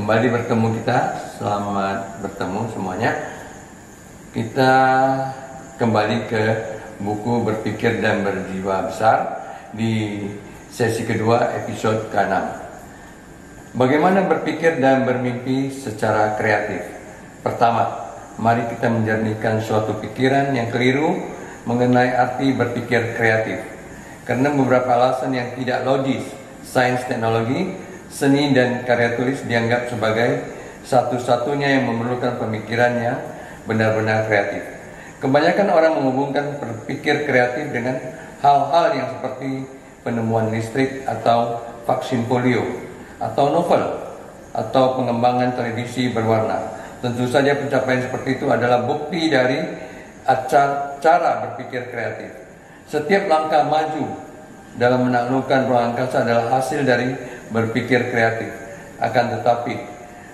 Kembali bertemu kita, selamat bertemu semuanya. Kita kembali ke buku Berpikir dan Berjiwa Besar di sesi kedua episode ke-6. Bagaimana berpikir dan bermimpi secara kreatif? Pertama, mari kita menjernihkan suatu pikiran yang keliru mengenai arti berpikir kreatif. Karena beberapa alasan yang tidak logis, sains teknologi, seni dan karya tulis dianggap sebagai satu-satunya yang memerlukan pemikiran yang benar-benar kreatif. Kebanyakan orang menghubungkan berpikir kreatif dengan hal-hal yang seperti penemuan listrik atau vaksin polio, atau novel, atau pengembangan televisi berwarna. Tentu saja pencapaian seperti itu adalah bukti dari cara berpikir kreatif. Setiap langkah maju dalam menaklukkan ruang angkasa adalah hasil dari berpikir kreatif. Akan tetapi,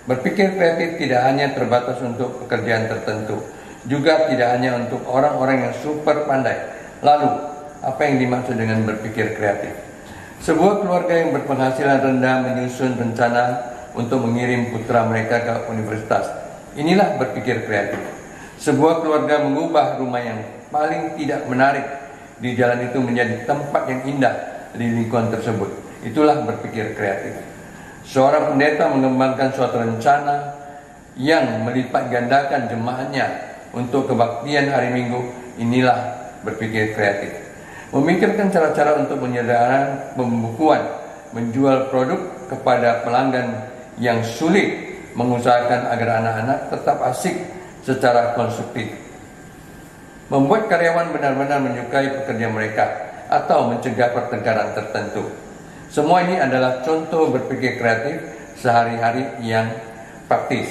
berpikir kreatif tidak hanya terbatas untuk pekerjaan tertentu, juga tidak hanya untuk orang-orang yang super pandai. Lalu, apa yang dimaksud dengan berpikir kreatif? Sebuah keluarga yang berpenghasilan rendah menyusun rencana untuk mengirim putra mereka ke universitas. Inilah berpikir kreatif. Sebuah keluarga mengubah rumah yang paling tidak menarik di jalan itu menjadi tempat yang indah di lingkungan tersebut. Itulah berpikir kreatif. Seorang pendeta mengembangkan suatu rencana yang melipat gandakan jemaatnya untuk kebaktian hari Minggu. Inilah berpikir kreatif. Memikirkan cara-cara untuk menyederhanakan pembukuan, menjual produk kepada pelanggan yang sulit, mengusahakan agar anak-anak tetap asik secara konstruktif, membuat karyawan benar-benar menyukai pekerjaan mereka, atau mencegah pertengkaran tertentu. Semua ini adalah contoh berpikir kreatif sehari-hari yang praktis.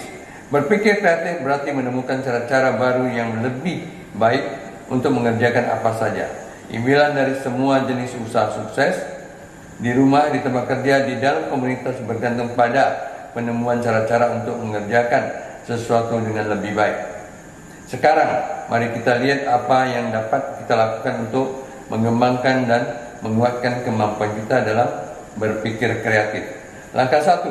Berpikir kreatif berarti menemukan cara-cara baru yang lebih baik untuk mengerjakan apa saja. Impian dari semua jenis usaha sukses, di rumah, di tempat kerja, di dalam komunitas bergantung pada penemuan cara-cara untuk mengerjakan sesuatu dengan lebih baik. Sekarang, mari kita lihat apa yang dapat kita lakukan untuk mengembangkan dan menguatkan kemampuan kita dalam berpikir kreatif. Langkah 1,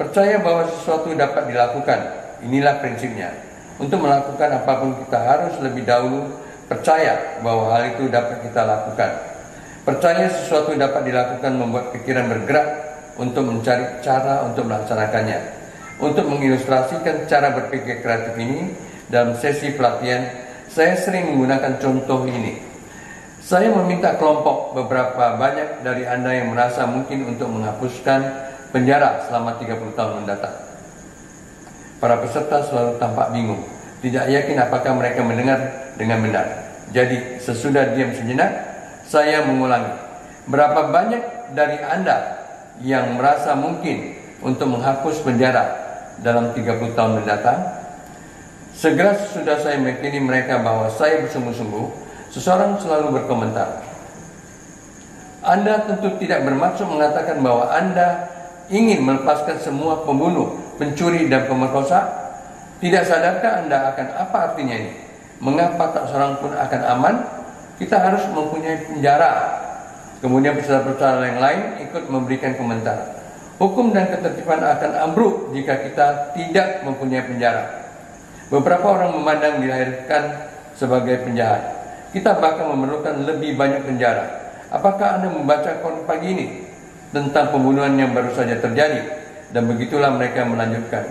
percaya bahwa sesuatu dapat dilakukan. Inilah prinsipnya. Untuk melakukan apapun kita harus lebih dahulu percaya bahwa hal itu dapat kita lakukan. Percaya sesuatu dapat dilakukan membuat pikiran bergerak untuk mencari cara untuk melaksanakannya. Untuk mengilustrasikan cara berpikir kreatif ini dalam sesi pelatihan, saya sering menggunakan contoh ini. Saya meminta kelompok beberapa banyak dari Anda yang merasa mungkin untuk menghapuskan penjara selama 30 tahun mendatang. Para peserta selalu tampak bingung, tidak yakin apakah mereka mendengar dengan benar. Jadi sesudah diam sejenak, saya mengulangi. Berapa banyak dari Anda yang merasa mungkin untuk menghapus penjara dalam 30 tahun mendatang? Segera sesudah saya meyakini mereka bahwa saya bersungguh-sungguh, seseorang selalu berkomentar, Anda tentu tidak bermaksud mengatakan bahwa Anda ingin melepaskan semua pembunuh, pencuri dan pemerkosa? Tidak sadarkah Anda akan apa artinya ini? Mengapa tak seorang pun akan aman? Kita harus mempunyai penjara. Kemudian peserta-peserta yang lain ikut memberikan komentar. Hukum dan ketertiban akan ambruk jika kita tidak mempunyai penjara. Beberapa orang memandang dilahirkan sebagai penjahat. Kita bahkan memerlukan lebih banyak penjara. Apakah Anda membaca koran pagi ini tentang pembunuhan yang baru saja terjadi? Dan begitulah mereka melanjutkan,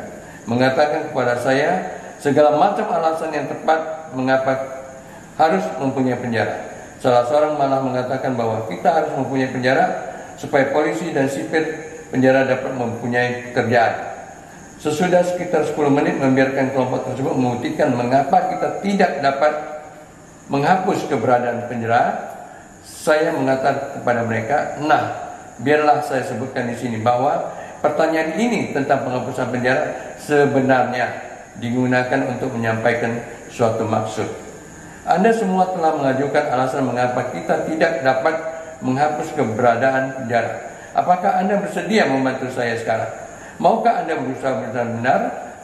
mengatakan kepada saya segala macam alasan yang tepat mengapa harus mempunyai penjara. Salah seorang malah mengatakan bahwa kita harus mempunyai penjara supaya polisi dan sipir penjara dapat mempunyai pekerjaan. Sesudah sekitar 10 menit membiarkan kelompok tersebut membuktikan mengapa kita tidak dapat menghapus keberadaan penjara, saya mengatakan kepada mereka, nah, biarlah saya sebutkan di sini bahwa pertanyaan ini tentang penghapusan penjara sebenarnya digunakan untuk menyampaikan suatu maksud. Anda semua telah mengajukan alasan mengapa kita tidak dapat menghapus keberadaan penjara. Apakah Anda bersedia membantu saya sekarang? Maukah Anda berusaha benar-benar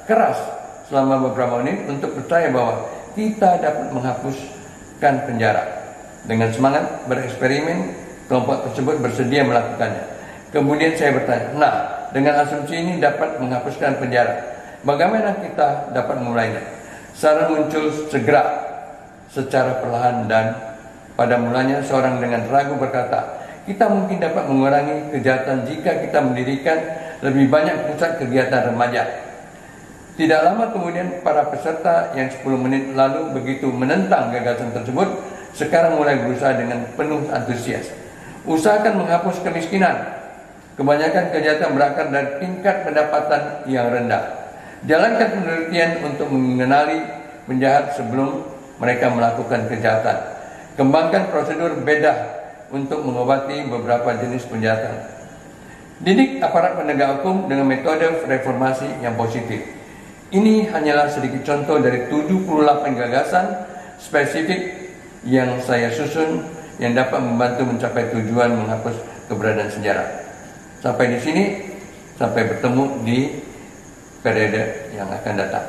keras selama beberapa menit untuk percaya bahwa kita dapat menghapuskan penjara? Dengan semangat bereksperimen, kelompok tersebut bersedia melakukannya. Kemudian saya bertanya, nah, dengan asumsi ini dapat menghapuskan penjara. Bagaimana kita dapat memulainya? Saran muncul segera, secara perlahan, dan pada mulanya seorang dengan ragu berkata, kita mungkin dapat mengurangi kejahatan jika kita mendirikan lebih banyak pusat kegiatan remaja. Tidak lama kemudian para peserta yang 10 menit lalu begitu menentang gagasan tersebut, sekarang mulai berusaha dengan penuh antusias. Usahakan menghapus kemiskinan. Kebanyakan kejahatan berakar dari tingkat pendapatan yang rendah. Jalankan penelitian untuk mengenali penjahat sebelum mereka melakukan kejahatan. Kembangkan prosedur bedah untuk mengobati beberapa jenis penjahatan. Didik aparat penegak hukum dengan metode reformasi yang positif. Ini hanyalah sedikit contoh dari 78 gagasan spesifik yang saya susun yang dapat membantu mencapai tujuan menghapus keberadaan sejarah. Sampai di sini, sampai bertemu di periode yang akan datang.